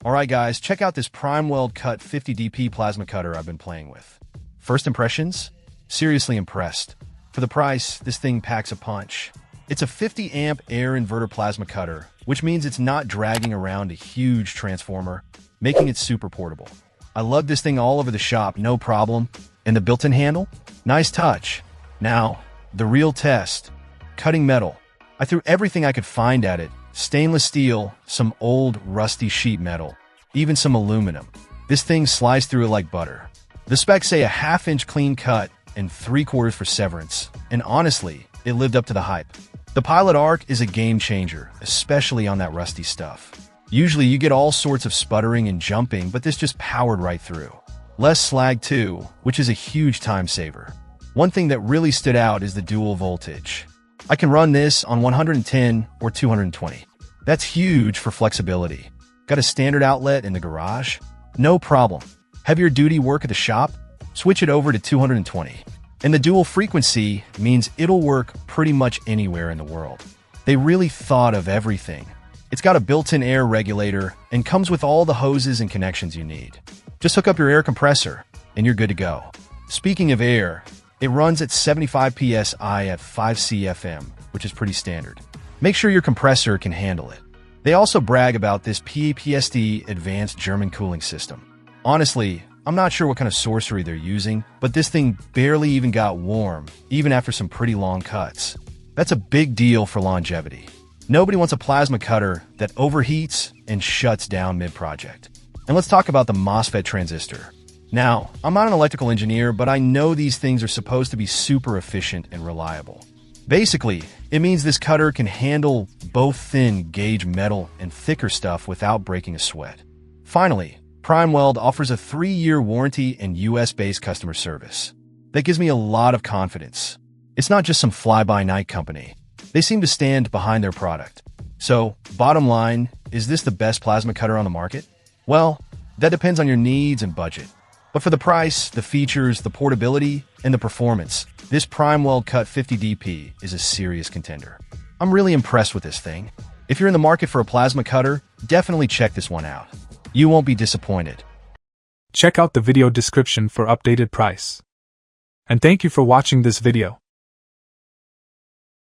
Alright guys, check out this PrimeWeld CUT50DP plasma cutter I've been playing with. First impressions? Seriously impressed. For the price, this thing packs a punch. It's a 50 amp air inverter plasma cutter, which means it's not dragging around a huge transformer, making it super portable. I lug this thing all over the shop, no problem. And the built-in handle? Nice touch. Now, the real test. Cutting metal. I threw everything I could find at it. Stainless steel, some old rusty sheet metal, even some aluminum. This thing sliced through it like butter. The specs say a 1/2 inch clean cut and 3/4 for severance, and honestly, it lived up to the hype. The Pilot Arc is a game changer, especially on that rusty stuff. Usually you get all sorts of sputtering and jumping, but this just powered right through. Less slag too, which is a huge time saver. One thing that really stood out is the dual voltage. I can run this on 110 or 220. That's huge for flexibility. Got a standard outlet in the garage? No problem. Heavier duty work at the shop? Switch it over to 220. And the dual frequency means it'll work pretty much anywhere in the world. They really thought of everything. It's got a built-in air regulator and comes with all the hoses and connections you need. Just hook up your air compressor and you're good to go. Speaking of air, it runs at 75 psi at 5 CFM, which is pretty standard. Make sure your compressor can handle it. They also brag about this PAPSD advanced German cooling system. Honestly, I'm not sure what kind of sorcery they're using, but this thing barely even got warm, even after some pretty long cuts. That's a big deal for longevity. Nobody wants a plasma cutter that overheats and shuts down mid-project. And let's talk about the MOSFET transistor. Now, I'm not an electrical engineer, but I know these things are supposed to be super efficient and reliable. Basically, it means this cutter can handle both thin gauge metal and thicker stuff without breaking a sweat. Finally, PrimeWeld offers a 3-year warranty and US-based customer service. That gives me a lot of confidence. It's not just some fly-by-night company. They seem to stand behind their product. So, bottom line, is this the best plasma cutter on the market? Well, that depends on your needs and budget. But for the price, the features, the portability, and the performance, this PrimeWeld CUT50DP is a serious contender. I'm really impressed with this thing. If you're in the market for a plasma cutter, definitely check this one out. You won't be disappointed. Check out the video description for updated price. And thank you for watching this video.